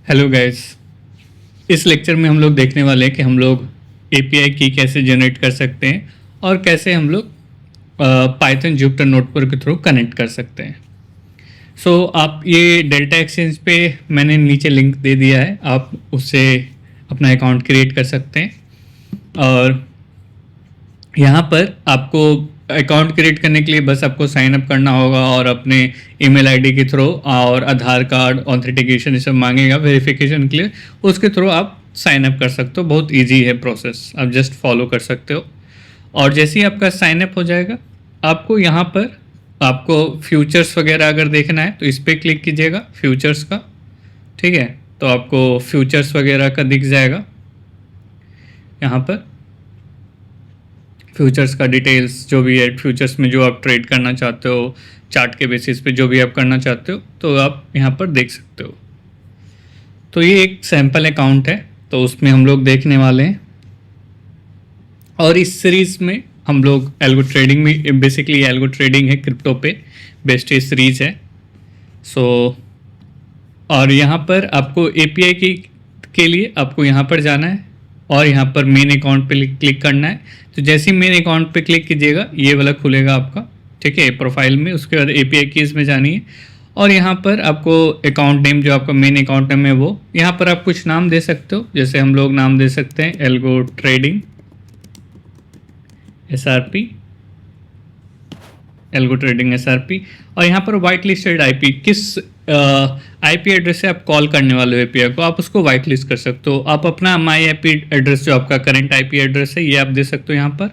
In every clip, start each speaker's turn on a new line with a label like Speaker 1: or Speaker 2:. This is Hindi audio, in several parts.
Speaker 1: Hello guys. इस लेक्चर में हम लोग देखने वाले हैं कि हम लोग एपीआई की कैसे जनरेट कर सकते हैं और कैसे हम लोग पाइथन जुपिटर नोटबुक के थ्रू कनेक्ट कर सकते हैं। आप ये डेल्टा एक्सचेंज पे मैंने नीचे लिंक दे दिया है, आप उससे अपना अकाउंट क्रिएट कर सकते हैं। और यहाँ पर आपको अकाउंट क्रिएट करने के लिए बस आपको साइन अप करना होगा और अपने ईमेल आईडी के थ्रू और आधार कार्ड ऑथेंटिकेशन ये सब मांगेगा वेरिफिकेशन के लिए, उसके थ्रू आप साइन अप कर सकते हो। बहुत इजी है प्रोसेस, आप जस्ट फॉलो कर सकते हो। और जैसे ही आपका साइन अप हो जाएगा, आपको यहाँ पर आपको फ्यूचर्स वगैरह अगर देखना है तो इस पर क्लिक कीजिएगा, फ्यूचर्स का। ठीक है, तो आपको फ्यूचर्स वगैरह का दिख जाएगा। यहाँ पर फ्यूचर्स का डिटेल्स जो भी है, फ्यूचर्स में जो आप ट्रेड करना चाहते हो, चार्ट के बेसिस पे जो भी आप करना चाहते हो, तो आप यहाँ पर देख सकते हो। तो ये एक सैम्पल अकाउंट है, तो उसमें हम लोग देखने वाले हैं। और इस सीरीज़ में हम लोग एल्गो ट्रेडिंग में, बेसिकली एल्गो ट्रेडिंग है, क्रिप्टो पे बेस्ड ये सीरीज़ है। और यहाँ पर आपको एपीआई के लिए आपको यहाँ पर जाना है और यहाँ पर मेन अकाउंट पे क्लिक करना है। तो जैसे ही मेन अकाउंट पे क्लिक कीजिएगा, ये वाला खुलेगा आपका, ठीक है, प्रोफाइल में। उसके बाद एपीआई कीज़ में जानी है और यहाँ पर आपको अकाउंट नेम, जो आपका मेन अकाउंट नेम है, वो यहाँ पर आप कुछ नाम दे सकते हो। जैसे हम लोग नाम दे सकते हैं algo trading SRP, algo trading SRP. और यहाँ पर वाइट लिस्टेड आईपी, किस आईपी एड्रेस से आप कॉल करने वाले हो एपीआई को, आप उसको वाइट लिस्ट कर सकते हो। आप अपना माई आईपी एड्रेस, जो आपका करंट आईपी एड्रेस है, ये आप दे सकते हो यहाँ पर।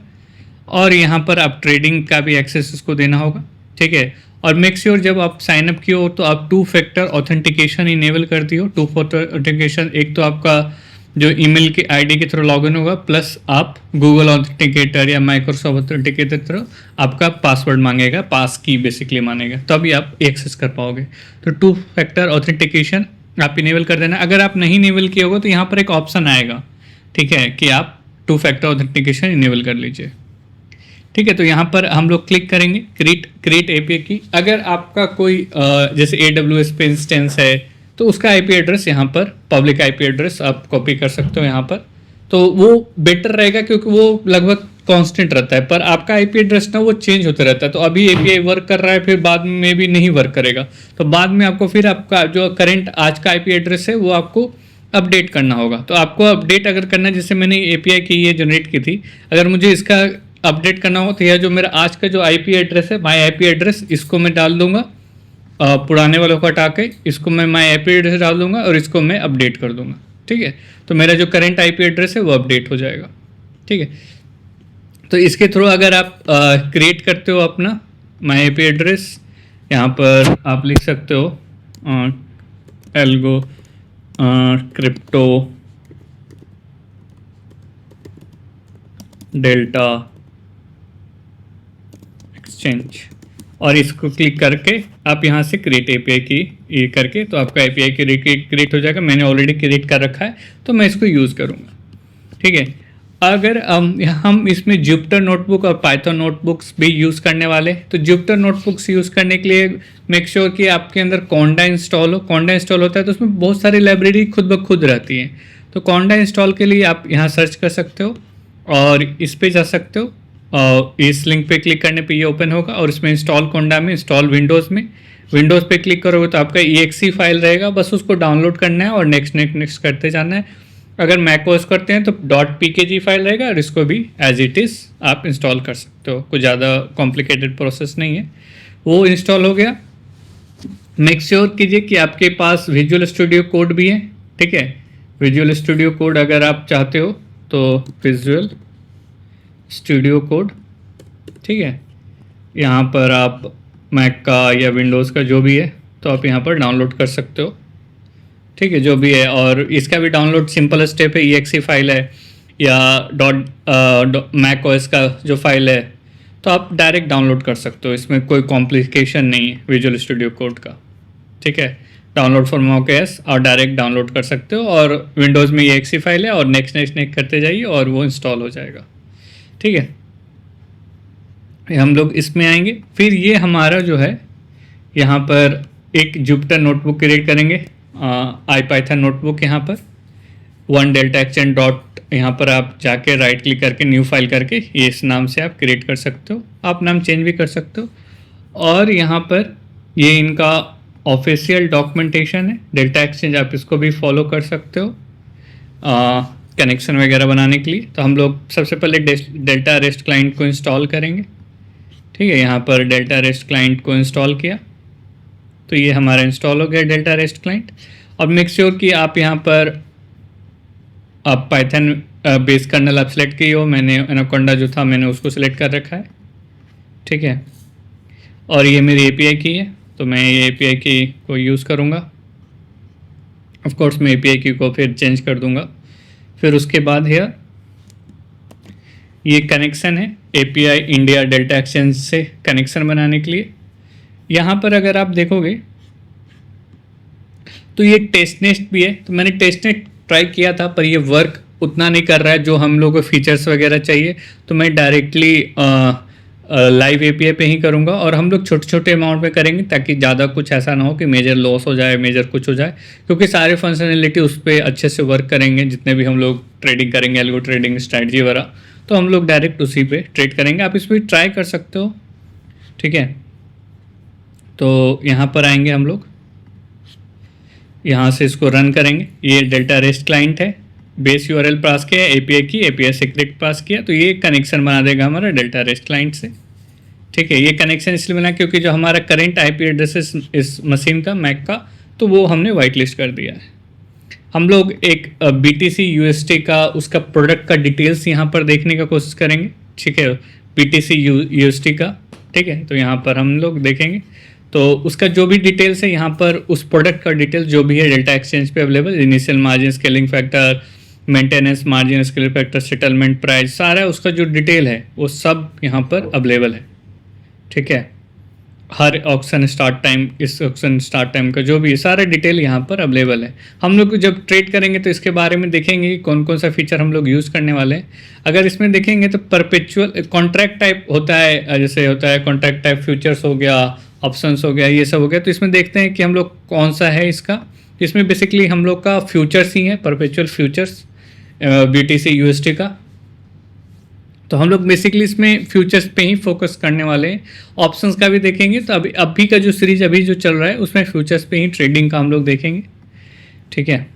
Speaker 1: और यहाँ पर आप ट्रेडिंग का भी एक्सेस इसको देना होगा, ठीक है। और मेक श्योर जब आप साइन अप किए हो तो आप 2 फैक्टर ऑथेंटिकेशन इनेबल कर दियो। 2 फैक्टर ऑथेंटिकेशन, एक तो आपका जो ईमेल के आईडी के थ्रू लॉगिन होगा, प्लस आप गूगल ऑथेंटिकेटर या माइक्रोसॉफ्ट ऑथेंटिकेटर थ्रू आपका पासवर्ड मांगेगा, पास की बेसिकली मांगेगा, तभी आप एक्सेस कर पाओगे। तो 2 फैक्टर ऑथेंटिकेशन आप इनेबल कर देना। अगर आप नहीं इनेबल किए होगा तो यहाँ पर एक ऑप्शन आएगा, ठीक है, कि आप 2 फैक्टर ऑथेंटिकेशन इनेबल कर लीजिए। ठीक है, तो यहाँ पर हम लोग क्लिक करेंगे क्रिएट एपीआई की। अगर आपका कोई जैसे AWS पे इंस्टेंस है तो उसका आईपी एड्रेस यहाँ पर, पब्लिक आईपी एड्रेस आप कॉपी कर सकते हो यहाँ पर, तो वो बेटर रहेगा क्योंकि वो लगभग कांस्टेंट रहता है। पर आपका आईपी एड्रेस ना वो चेंज होता रहता है, तो अभी एपीआई वर्क कर रहा है, फिर बाद में भी नहीं वर्क करेगा, तो बाद में आपको फिर आपका जो करंट आज का आईपी एड्रेस है वो आपको अपडेट करना होगा। तो आपको अपडेट अगर करना है, जैसे मैंने एपीआई की ये जनरेट की थी, अगर मुझे इसका अपडेट करना हो तो यह जो मेरा आज का जो आईपी एड्रेस है, माई आईपी एड्रेस, इसको मैं डाल दूंगा, पुराने वालों को हटा के इसको मैं माई आईपी एड्रेस डाल दूंगा और इसको मैं अपडेट कर दूंगा। ठीक है, तो मेरा जो करंट आईपी एड्रेस है वो अपडेट हो जाएगा। ठीक है, तो इसके थ्रू अगर आप क्रिएट करते हो अपना माई आईपी एड्रेस, यहाँ पर आप लिख सकते हो एल्गो क्रिप्टो डेल्टा एक्सचेंज, और इसको क्लिक करके आप यहाँ से क्रिएट एपीआई की ये करके, तो आपका एपीआई क्रिएट हो जाएगा। मैंने ऑलरेडी क्रिएट कर रखा है तो मैं इसको यूज़ करूँगा। ठीक है, अगर हम इसमें जुपिटर नोटबुक और पाइथन नोटबुक्स भी यूज़ करने वाले, तो जुपिटर नोटबुक्स यूज़ करने के लिए मेक श्योर कि आपके अंदर कॉन्डा इंस्टॉल हो। कॉन्डा इंस्टॉल होता है तो उसमें बहुत सारी लाइब्रेरी खुद ब खुद रहती हैं, तो कॉन्डा इंस्टॉल के लिए आप यहाँ सर्च कर सकते हो और इस पे जा सकते हो। इस लिंक पे क्लिक करने पे ये ओपन होगा और इसमें इंस्टॉल कोंडा में, इंस्टॉल विंडोज़ में, विंडोज़ पे क्लिक करोगे तो आपका EXE फाइल रहेगा, बस उसको डाउनलोड करना है और नेक्स्ट नेक्स्ट नेक्स्ट करते जाना है। अगर मैकओएस करते हैं तो .pkg फाइल रहेगा और इसको भी एज इट इज़ आप इंस्टॉल कर सकते हो, कुछ ज़्यादा कॉम्प्लिकेटेड प्रोसेस नहीं है। वो इंस्टॉल हो गया। मेक श्योर कीजिए कि आपके पास विजुअल स्टूडियो कोड भी है। ठीक है, विजुअल स्टूडियो कोड अगर आप चाहते हो तो विजुअल स्टूडियो कोड, ठीक है, यहाँ पर आप मैक का या विंडोज़ का जो भी है तो आप यहाँ पर डाउनलोड कर सकते हो। ठीक है, जो भी है, और इसका भी डाउनलोड सिंपल स्टेप है। EXE फाइल है या मैक OS का जो फाइल है तो आप डायरेक्ट डाउनलोड कर सकते हो, इसमें कोई कॉम्प्लिकेशन नहीं है विजुअल स्टूडियो कोड का। ठीक है, डाउनलोड फॉर macOS और डायरेक्ट डाउनलोड कर सकते हो, और विंडोज़ में EXE फाइल है और नेक्स्ट नेक्स्ट नेक्स्ट करते जाइए और वो इंस्टॉल हो जाएगा। ठीक है, हम लोग इसमें आएंगे, फिर ये हमारा जो है यहाँ पर एक जुपिटर नोटबुक क्रिएट करेंगे IPython नोटबुक यहाँ पर वन डेल्टा एक्सचेंज डॉट, यहाँ पर आप जाके राइट क्लिक करके न्यू फाइल करके ये इस नाम से आप क्रिएट कर सकते हो। आप नाम चेंज भी कर सकते हो। और यहाँ पर ये इनका ऑफिशियल डॉक्यूमेंटेशन है डेल्टा एक्सचेंज, आप इसको भी फॉलो कर सकते हो कनेक्शन वगैरह बनाने के लिए। तो हम लोग सबसे पहले डेल्टा रेस्ट क्लाइंट को इंस्टॉल करेंगे। ठीक है, यहाँ पर डेल्टा रेस्ट क्लाइंट को इंस्टॉल किया तो ये हमारा इंस्टॉल हो गया डेल्टा रेस्ट क्लाइंट। अब मेक श्योर कि आप यहाँ पर आप पाइथन बेस कर्नल आप सेलेक्ट किए हो। मैंने एनाकोंडा जो था मैंने उसको सिलेक्ट कर रखा है। ठीक है, और ये मेरी API की है तो मैं ये API की को यूज़ करूँगा। ऑफ कोर्स मैं API की को फिर चेंज कर दूँगा। फिर उसके बाद है ये कनेक्शन है API इंडिया डेल्टा एक्सचेंज से कनेक्शन बनाने के लिए। यहाँ पर अगर आप देखोगे तो ये टेस्टनेट भी है। तो मैंने टेस्टनेट ट्राई किया था पर ये वर्क उतना नहीं कर रहा है जो हम लोगों को फीचर्स वगैरह चाहिए। तो मैं डायरेक्टली लाइव API पे ही करूँगा और हम लोग छोटे छोटे अमाउंट में करेंगे ताकि ज़्यादा कुछ ऐसा ना हो कि मेजर लॉस हो जाए, मेजर कुछ हो जाए, क्योंकि सारे फंक्शनैलिटी उस पर अच्छे से वर्क करेंगे। जितने भी हम लोग ट्रेडिंग करेंगे, एल्गो ट्रेडिंग स्ट्रैटेजी वगैरह, तो हम लोग डायरेक्ट उसी पे ट्रेड करेंगे। आप इस पर ट्राई कर सकते हो। ठीक है, तो यहाँ पर आएंगे हम लोग, यहाँ से इसको रन करेंगे। ये डेल्टा रेस्ट क्लाइंट है, बेस URL पास किया, API की API सीक्रेट पास किया, तो ये कनेक्शन बना देगा हमारा डेल्टा रेस्ट क्लाइंट से। ठीक है, ये कनेक्शन इसलिए बना क्योंकि जो हमारा करेंट IP एड्रेस है इस मशीन का, मैक का, तो वो हमने वाइट लिस्ट कर दिया है। हम लोग एक BTC USD का उसका प्रोडक्ट का डिटेल्स यहाँ पर देखने का कोशिश करेंगे। ठीक है, BTC USD का। ठीक है, तो यहाँ पर हम लोग देखेंगे तो उसका जो भी डिटेल्स है यहाँ पर उस प्रोडक्ट का डिटेल्स जो भी है डेल्टा एक्सचेंज पे available, initial margin, scaling factor, maintenance margin, scaling factor, settlement price, सारा उसका जो डिटेल है वो सब यहाँ पर अवेलेबल है। ठीक है, हर ऑक्शन स्टार्ट टाइम, इस ऑक्शन स्टार्ट टाइम का जो भी सारा डिटेल यहाँ पर अवेलेबल है। हम लोग जब ट्रेड करेंगे तो इसके बारे में देखेंगे कि कौन कौन सा फीचर हम लोग यूज़ करने वाले हैं। अगर इसमें देखेंगे तो परपेचुअल कॉन्ट्रैक्ट टाइप होता है, जैसे होता है कॉन्ट्रैक्ट टाइप फ्यूचर्स हो गया, ऑप्शंस हो गया, ये सब हो गया। तो इसमें देखते हैं कि हम लोग कौन सा है इसका। इसमें बेसिकली हम लोग का फ्यूचर्स ही है, परपेचुअल फ्यूचर्स BTC USD का। तो हम लोग बेसिकली इसमें फ्यूचर्स पे ही फोकस करने वाले हैं। ऑप्शंस का भी देखेंगे तो अभी का जो सीरीज अभी जो चल रहा है उसमें फ्यूचर्स पे ही ट्रेडिंग का हम लोग देखेंगे। ठीक है,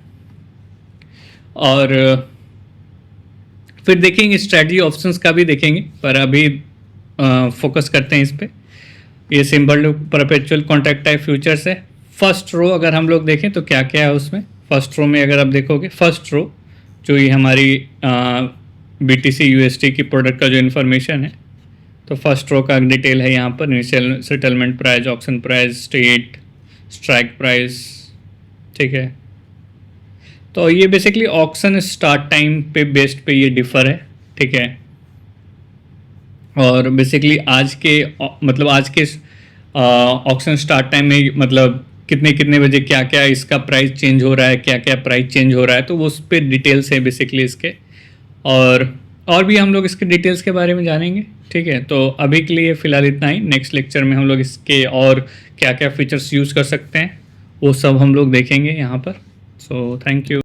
Speaker 1: और फिर देखेंगे स्ट्रैटेजी ऑप्शंस का भी देखेंगे, पर अभी फोकस करते हैं इस पर। ये symbol perpetual contract type futures है। फर्स्ट रो अगर हम लोग देखें तो क्या क्या है उसमें। फर्स्ट रो में अगर आप देखोगे, फर्स्ट रो जो ये हमारी BTC USD की प्रोडक्ट का जो इन्फॉर्मेशन है, तो फर्स्ट रो का डिटेल है यहाँ पर, initial settlement price, auction price, state, strike price. ठीक है, तो ये बेसिकली ऑक्शन स्टार्ट टाइम पे बेस्ड पे ये डिफर है। ठीक है, और बेसिकली आज के ऑक्शन स्टार्ट टाइम में मतलब कितने कितने बजे क्या क्या इसका प्राइस चेंज हो रहा है, क्या क्या प्राइस चेंज हो रहा है, तो वो उस पर डिटेल्स है बेसिकली इसके। और भी हम लोग इसके डिटेल्स के बारे में जानेंगे। ठीक है, तो अभी के लिए फ़िलहाल इतना ही। नेक्स्ट लेक्चर में हम लोग इसके और क्या क्या फीचर्स यूज़ कर सकते हैं वो सब हम लोग देखेंगे यहाँ पर। So thank you.